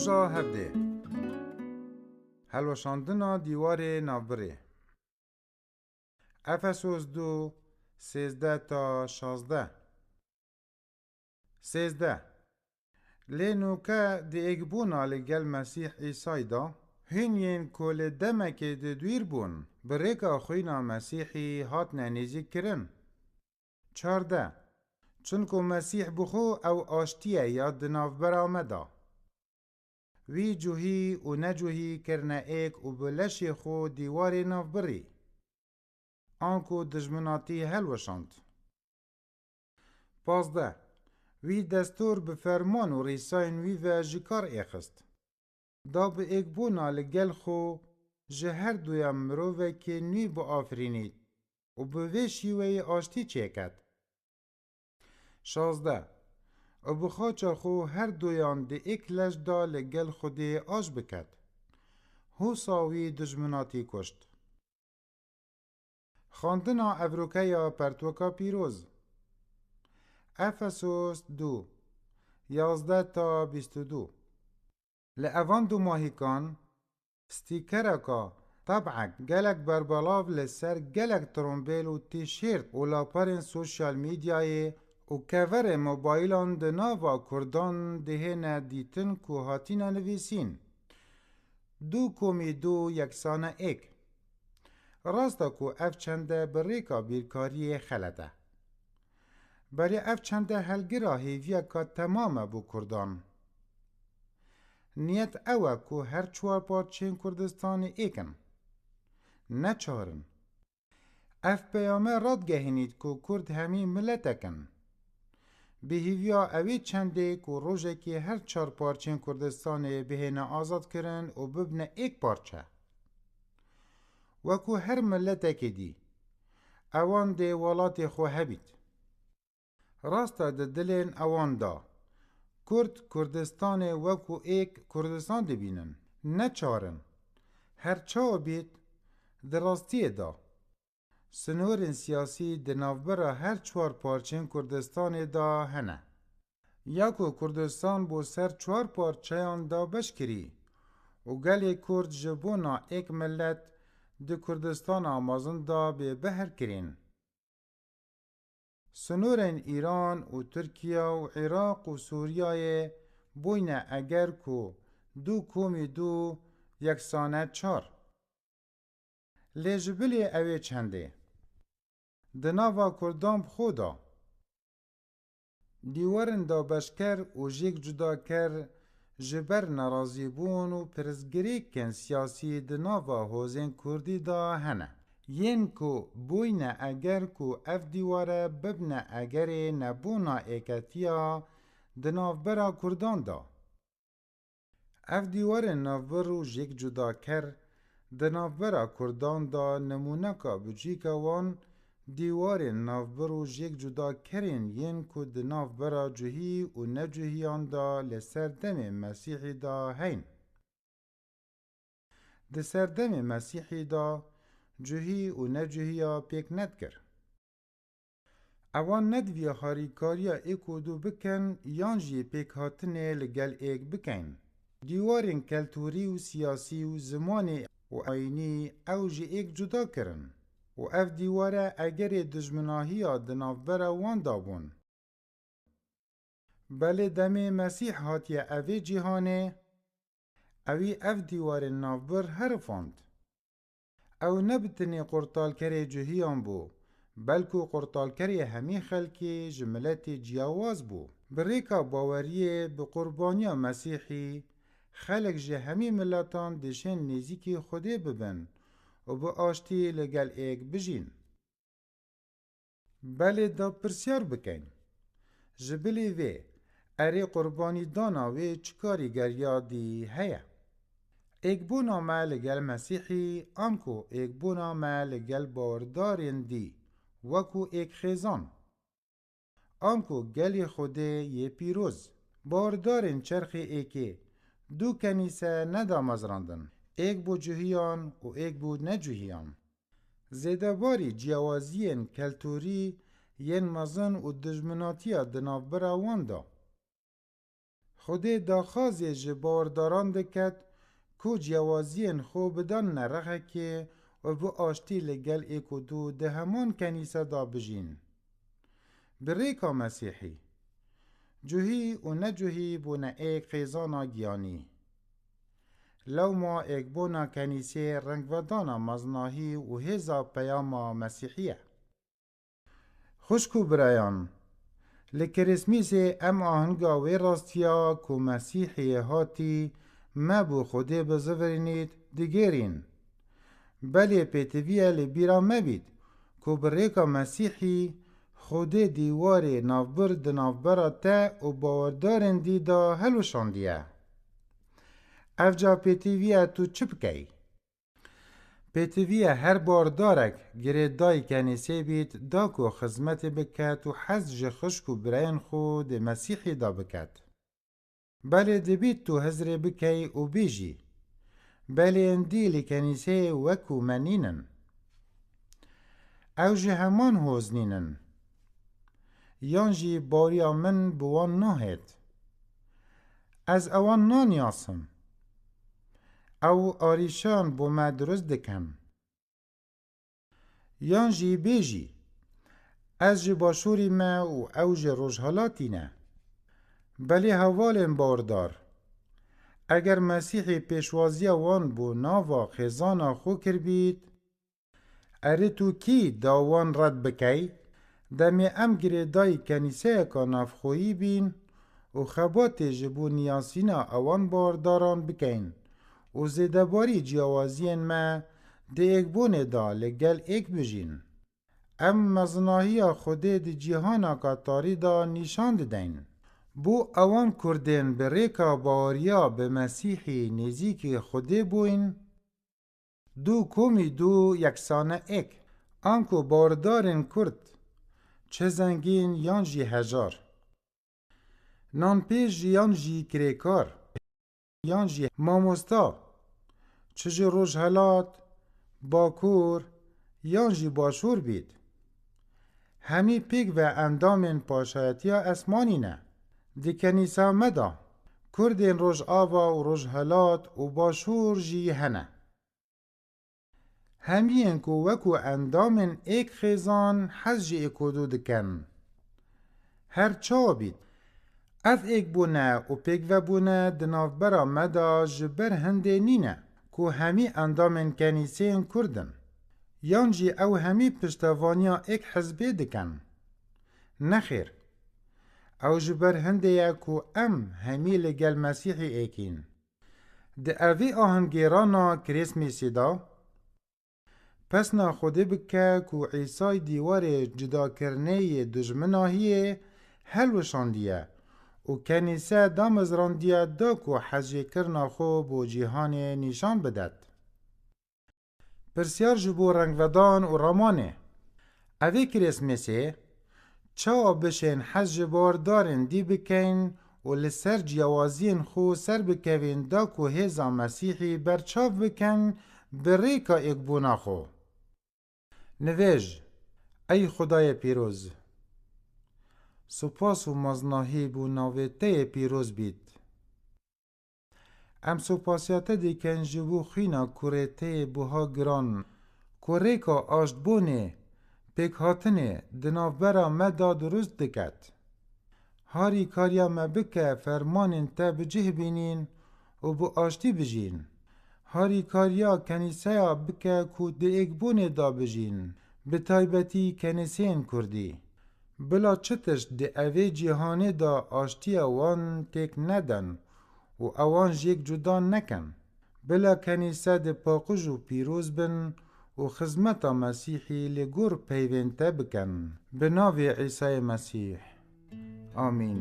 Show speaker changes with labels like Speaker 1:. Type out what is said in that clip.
Speaker 1: روژا هفته هلوشاندنا دیوار نابره افسوس 2 13 تا 16 13 لینوکا دی اگبونا لگل مسیح ایسای دا هنین کل دمک دی دویر بون بریکا خوینا مسیحی هات ننیزی کرن 14 چونکو مسیح بخو او آشتیه یاد دناف برآمده وی جوهی و نجوهی کرنه ایک و بلشی خو دیواری ناف بری آنکو دجمناتی هلوشاند 15 وی دستور به فرمان و ریساین وی و جکار ایخست دا به ایک بونا لگل خو جهر دویا مروه که نوی با آفرینید و به وی شیوه آشتی چیکد 16 و بخاچا خو هر دویان ده ایک لش دا لگل خودی آش بکد هو ساوی دجمناتی کشت خاندنا افروکیا پرتوکا پیروز افسوس 2 11 تا 22 لأوان دو ماهیکان ستیکرکا طبعک گلک بربلاو لسر گلک ترومبیل و تیشیرت و لاپرین سوشیال میدیای و کور موبایلان ده ناوا کردان دهنه دیتن که هاتین نویسین 2 یکسانه ایک راستا که اف چنده بریکا بیرکاری خلده بری اف چنده هلگرا هیویا که تمام بو کردان نیت اوه که هر چوار پارچین کردستان ایکن نه چارن اف پیامه راد گهینید که کرد همی ملتکن به هیویا اوی چنده که روژه که هر چار پارچین کردستان بهینه آزاد کرن و ببنه ایک پارچه وکو هر ملتک دی اوان ده ولات خو هبید راستا ده دلین اوان دا کردستان وکو ایک کردستان دی بینن نه چارن هر چاو بید ده راستی دا سنورین سیاسی ده نافبرا هر چوار پارچین کردستان دا هنه یاکو کردستان بو سر چوار پارچیان دا بشکری و گلی کرد جبونا ایک ملت ده کردستان آمازن دا به بهر کرین سنورین ایران و ترکیه و عراق و سوریه بوینه اگر کو 2 یکسانه 4 لیجبلی اوی چنده دناوا کردان بخودا دیوارن دا بشکر و جیک جدا کر جبر نرازی بون و پرزگری کن سیاسی دناوا حوزین کردی دا هنه ین کو بوینه اگر کو اف دیواره ببنه اگر نبونا ایکتیا دناف برا کردان دا اف دیواره نافبر و جیک جدا کر دناف برا کردان دا نمونه که بجیکا وان دیوار نافبر و جیک جدا کرین ین که دناف برا جوهی و نجوهیان دا لسر دم مسیحی دا هین ده سر دم مسیحی دا جوهی و نجوهیا پیک ند کر اوان ندوی هاریکاریا ایکو دو بکن یانجی پیک هاتنه لگل ایک بکن دیوارین کلتوری و سیاسی و زمانی و آینی او جی ایک جدا کرن و اف دیواره اگر دجمناهی دنافبر وان دابون بله دم مسیح هاتیه اوی جیهانه اوی اف دیواره نافبر هر فاند او نبتنی قرطال کری جهیان بو بلکو قرطال کری همی خلکی جملت جیاواز بو بریکا باوریه به قربانی مسیحی خلق جه همی ملتان دشن نزیکی خوده ببن و با آشتی لگل ایک بجین بله دا پرسیار بکن جبلی وی اری قربانی دانا وی چکاری گریا دی هیا ایک بونا ما لگل مسیحی آنکو ایک بونا ما لگل باوردارین دی وکو ایک خیزان آنکو گلی خوده یه پیروز باوردارین چرخی ایکی دو کنیسه ندا مزراندن ایک بو جوهیان و ایک بو نجوهیان زیده باری جیاوازین کلتوری ین مزن و دجمناتیا دنافبرا واندا خودی داخازی جبارداران دکت کو جوازین خو بدن نرخه که و بو آشتی لگل ایکو دو ده همون کنیسه دا بجین. بریکا مسیحی جوهی و نجوهی بونه ایک خیزانا گیانی. لو ما ایک بونا کنیسه رنگ ودانا مزناهی و هزا پیاما مسیحیه. خوشکو برایان لکریسمیس ام آهنگا وی راستیا کو مسیحی هاتی ما بو خوده بزورینید دیگرین. بله پیتویه لبیرا مبید کو بریکا مسیحی خوده دیوار نافبر دنافبرا تا و باوردارن دیدا هلوشاندیه. افجا پیتویه تو چپکی؟ پیتویه هر بار دارک گرید دای کنیسه بید دا کو خزمت بکت و حزج خشکو براین خود مسیحی دا بکت. بله دبید تو هزره بکی و بیجی. بله اندی لکنیسه وکو منینن. او جه همان هوزنینن. یانجی باریا من بوان ناهید. از اوان نانیاسم. او آریشان بو ما درست دکم. یانجی بیجی. از جه باشوری ما و او جه روشحالاتی نه. بله حوالن باردار. اگر مسیحی پیشوازی وان بو ناوا خیزانا خو کر بید، اره تو کی داوان رد بکی، دمی ام گره دای کنیسه که نافخویی بین و خبات جبو نیاسینا اوان بارداران بکین و زیدباری جیوازین ما ده ایک بونه دا لگل ایک بجین. ام مزناهی خوده ده جیهانا کاتاری دا نشان دین. بو اوان کردن به ریکا باوریا به مسیحی نزیک خوده بوین دو کومی دو یکسانه ایک آنکو باردارن کرد چه زنگین یانجی هجار نان پیش یانجی کریکار یانجی ماموستا چه روشحالات باکور یانجی باشور بید همی پیک و اندامن پاشایتیا اسمانی نه دی کنیسا مدا کردین روش آوا و روش هلات و باشور جی هنه. همین کو وکو اندامن ایک خیزان حز جی اکودو دکن. هر چا بید. اف ایک بونه و پیک و بونه دناف برا مدا جبر هنده نینه کو همی اندامن کنیسین کردن. یانجی او همی پشتوانیا ایک حزبه دکن. نخیر. او جبر هنده یا کو ام همی لگل مسیحی ایکین. ده اوی آهنگیرانا کریسمیسی دا پس نا خوده بکه کو عیسای دیوار جدا کرنه دجمناهیه هلوشاندیه و کنیسه دامزراندیه دا کو حجی کرنا خو بو جیهان نشان بدد. پرسیار جبو رنگ ودان و رامانه اوی کریسمیسی چا بشین حج باردارن دی بکین و لسر جیوازین خو سر بکوین دا کو هزا مسیحی برچاو بکن بریکا اکبونا خو. نویج ای خدای پیروز سپاس و مزناهی بو ناویته پیروز بید. ام سپاسیاته دیکن جبو خینا کوریته بوها گران کوریکا آشت بونه پیک هاتنه دنافبرا مدا درست دکت. هاری کاریا مبکه فرمانین تا بجه بینین و بو آشتی بجین. هاری کاریا کنیسه بکه کود ایک بونه دا بجین. به تایبتی کنیسین کردی. بلا چتش ده اوی جهانه دا آشتی وان تک ندن و اوان جیک جدا نکن. بلا کنیسه ده پاقج و پیروز بن و خدمت مسیحی لگور پیوند بکن به نام عیسی مسیح آمین.